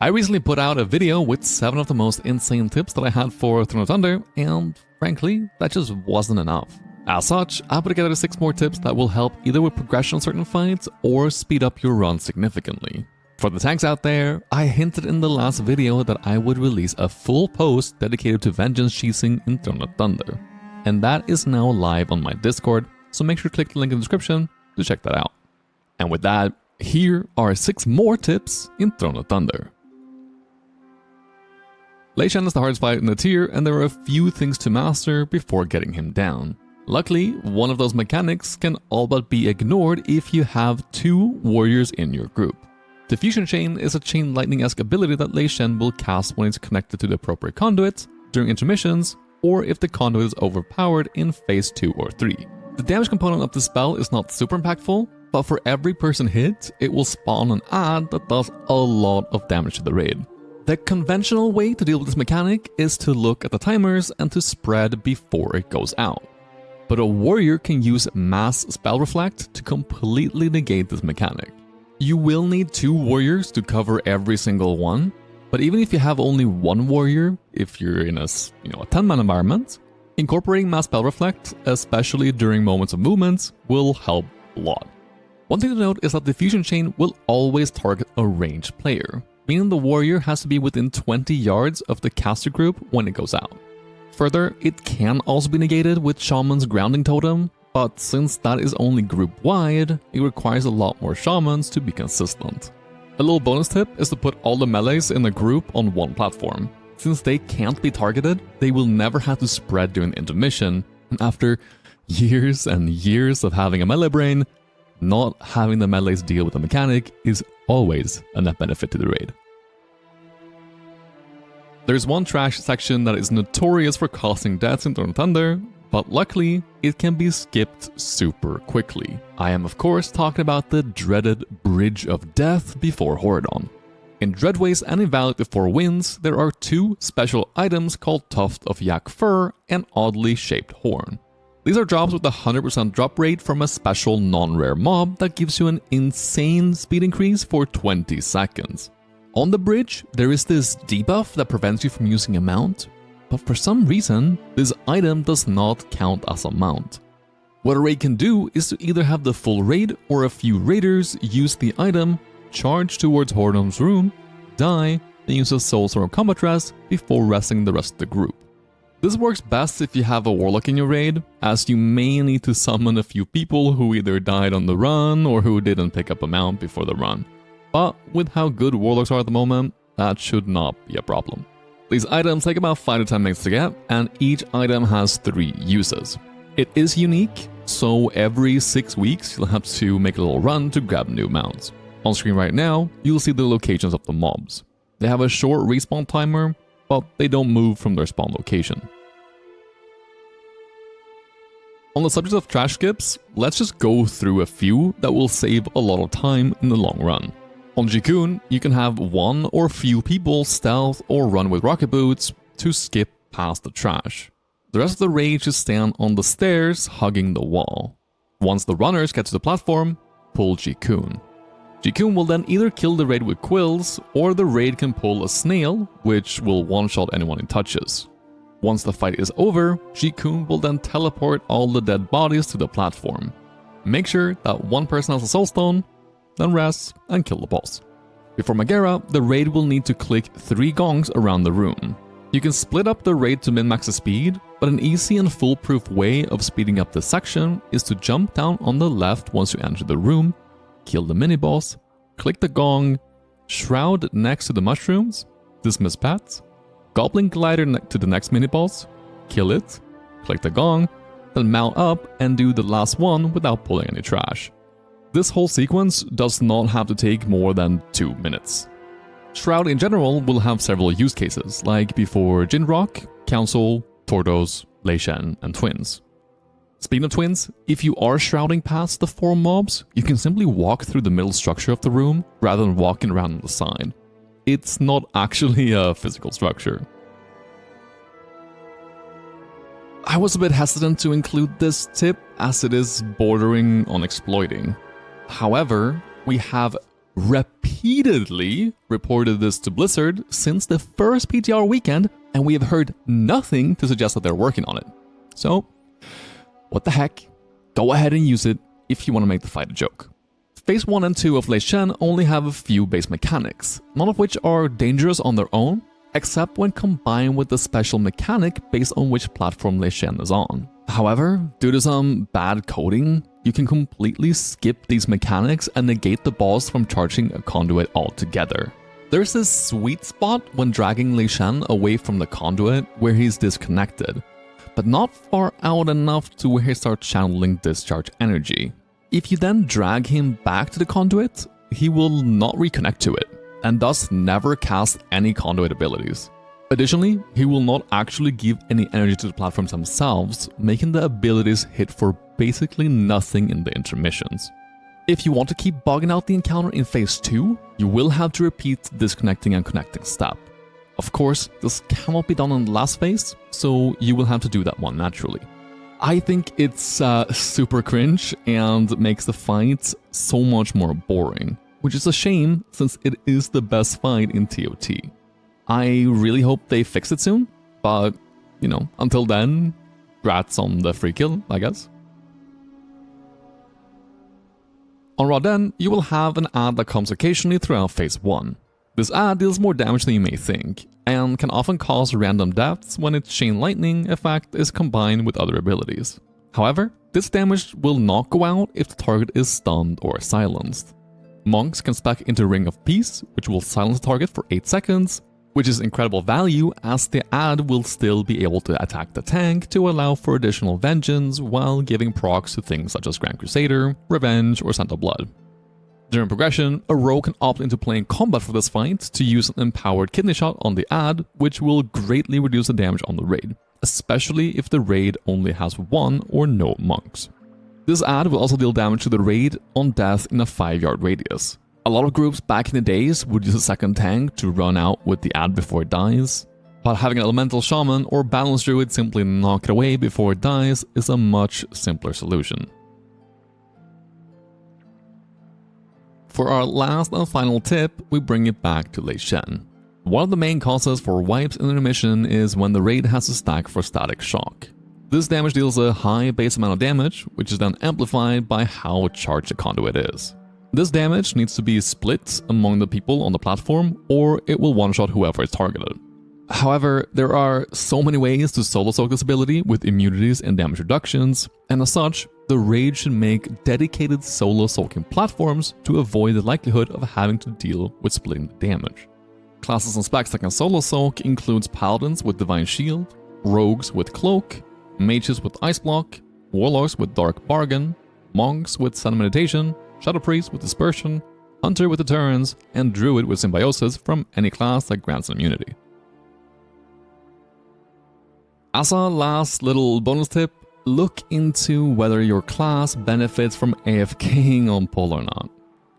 I recently put out a video with 7 of the most insane tips that I had for Throne of Thunder, and frankly, that just wasn't enough. As such, I put together 6 more tips that will help either with progression on certain fights or speed up your run significantly. For the tanks out there, I hinted in the last video that I would release a full post dedicated to vengeance cheesing in Throne of Thunder, and that is now live on my Discord, so make sure to click the link in the description to check that out. And with that, here are 6 more tips in Throne of Thunder. Shen is the hardest fight in the tier, and there are a few things to master before getting him down. Luckily, one of those mechanics can all but be ignored if you have 2 warriors in your group. Diffusion Chain is a chain lightning-esque ability that Shen will cast when it's connected to the appropriate conduit, during intermissions, or if the conduit is overpowered in phase 2 or 3. The damage component of the spell is not super impactful, but for every person hit, it will spawn an ad that does a lot of damage to the raid. The conventional way to deal with this mechanic is to look at the timers and to spread before it goes out. But a warrior can use Mass Spell Reflect to completely negate this mechanic. You will need 2 warriors to cover every single one, but even if you have only 1 warrior, if you're in a 10-man environment, incorporating Mass Spell Reflect, especially during moments of movement, will help a lot. One thing to note is that Diffusion Chain will always target a ranged player, meaning the warrior has to be within 20 yards of the caster group when it goes out. Further, it can also be negated with Shaman's Grounding Totem, but since that is only group-wide, it requires a lot more Shamans to be consistent. A little bonus tip is to put all the melees in a group on one platform. Since they can't be targeted, they will never have to spread during the intermission, and after years and years of having a melee brain, not having the melees deal with the mechanic is always a net benefit to the raid. There's one trash section that is notorious for causing deaths in Throne of Thunder, but luckily, it can be skipped super quickly. I am of course talking about the dreaded Bridge of Death before Horadon. In Dreadways and in Valley of the Four Winds, there are 2 special items called Tuft of Yak Fur and Oddly Shaped Horn. These are drops with a 100% drop rate from a special non-rare mob that gives you an insane speed increase for 20 seconds. On the bridge, there is this debuff that prevents you from using a mount, but for some reason, this item does not count as a mount. What a raid can do is to either have the full raid or a few raiders use the item, charge towards Horadon's room, die, and use a Soul Sword combat dress before resting the rest of the group. This works best if you have a warlock in your raid, as you may need to summon a few people who either died on the run or who didn't pick up a mount before the run. But with how good warlocks are at the moment, that should not be a problem. These items take about 5 to 10 minutes to get, and each item has 3 uses. It is unique, so every 6 weeks you'll have to make a little run to grab new mounts. On screen right now, you'll see the locations of the mobs. They have a short respawn timer, but they don't move from their spawn location. On the subject of trash skips, let's just go through a few that will save a lot of time in the long run. On Jikun, you can have 1 or few people stealth or run with rocket boots to skip past the trash. The rest of the raid should stand on the stairs hugging the wall. Once the runners get to the platform, pull Jikun. Jikun will then either kill the raid with quills, or the raid can pull a snail, which will one-shot anyone it touches. Once the fight is over, Jikun will then teleport all the dead bodies to the platform. Make sure that 1 person has a soulstone, then rest and kill the boss. Before Magera, the raid will need to click 3 gongs around the room. You can split up the raid to min-max the speed, but an easy and foolproof way of speeding up this section is to jump down on the left once you enter the room, kill the mini-boss, click the gong, shroud next to the mushrooms, dismiss pets, goblin glider to the next mini-boss, kill it, click the gong, then mount up and do the last one without pulling any trash. This whole sequence does not have to take more than 2 minutes. Shroud in general will have several use cases, like before Jinrock, Council, Tordos, Shen, and Twins. Speaking of twins, if you are shrouding past the 4 mobs, you can simply walk through the middle structure of the room rather than walking around on the side. It's not actually a physical structure. I was a bit hesitant to include this tip as it is bordering on exploiting. However, we have repeatedly reported this to Blizzard since the first PTR weekend, and we have heard nothing to suggest that they're working on it. So, what the heck? Go ahead and use it if you want to make the fight a joke. Phase 1 and 2 of Shen only have a few base mechanics, none of which are dangerous on their own, except when combined with the special mechanic based on which platform Shen is on. However, due to some bad coding, you can completely skip these mechanics and negate the boss from charging a conduit altogether. There's this sweet spot when dragging Shen away from the conduit where he's disconnected, but not far out enough to where he starts channeling discharge energy. If you then drag him back to the conduit, he will not reconnect to it, and thus never cast any conduit abilities. Additionally, he will not actually give any energy to the platforms themselves, making the abilities hit for basically nothing in the intermissions. If you want to keep bugging out the encounter in Phase 2, you will have to repeat the disconnecting and connecting step. Of course, this cannot be done in the last phase, so you will have to do that one naturally. I think it's super cringe and makes the fight so much more boring, which is a shame since it is the best fight in TOT. I really hope they fix it soon, but, until then, grats on the free kill, I guess. On Raw Den, you will have an ad that comes occasionally throughout Phase 1. This ad deals more damage than you may think, and can often cause random deaths when its Chain Lightning effect is combined with other abilities. However, this damage will not go out if the target is stunned or silenced. Monks can spec into Ring of Peace, which will silence the target for 8 seconds, which is incredible value as the ad will still be able to attack the tank to allow for additional vengeance while giving procs to things such as Grand Crusader, Revenge, or Scent of Blood. During progression, a rogue can opt into playing combat for this fight to use an empowered kidney shot on the ad, which will greatly reduce the damage on the raid, especially if the raid only has 1 or no monks. This ad will also deal damage to the raid on death in a 5-yard radius. A lot of groups back in the days would use a second tank to run out with the ad before it dies, but having an elemental shaman or balance druid simply knock it away before it dies is a much simpler solution. For our last and final tip, we bring it back to Shen. One of the main causes for wipes in intermission is when the raid has a stack for static shock. This damage deals a high base amount of damage, which is then amplified by how charged the conduit is. This damage needs to be split among the people on the platform, or it will one-shot whoever is targeted. However, there are so many ways to solo soak this ability with immunities and damage reductions, and as such, the raid should make dedicated solo soaking platforms to avoid the likelihood of having to deal with splitting the damage. Classes and specs that can solo soak includes paladins with Divine Shield, rogues with Cloak, mages with Ice Block, warlocks with Dark Bargain, monks with Sun Meditation, Shadow Priest with Dispersion, Hunter with Deterrence, and Druid with Symbiosis from any class that grants immunity. As a last little bonus tip, look into whether your class benefits from AFKing on pull or not.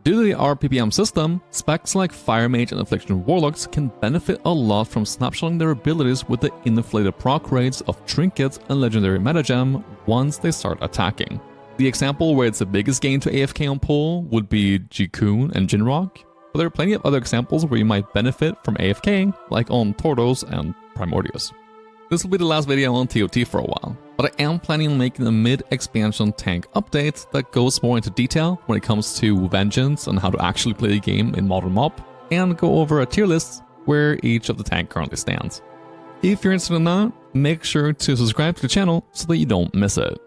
Due to the RPPM system, specs like Fire Mage and Affliction Warlocks can benefit a lot from snapshotting their abilities with the inflated proc rates of Trinkets and Legendary Metagem once they start attacking. The example where it's the biggest gain to AFK on pull would be Jikun and Jinrock, but there are plenty of other examples where you might benefit from AFKing, like on Tordos and Primordius. This will be the last video on TOT for a while, but I am planning on making a mid-expansion tank update that goes more into detail when it comes to Vengeance and how to actually play the game in Modern MoP, and go over a tier list where each of the tank currently stands. If you're interested in that, make sure to subscribe to the channel so that you don't miss it.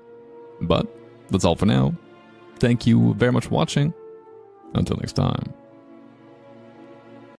But that's all for now. Thank you very much for watching. Until next time.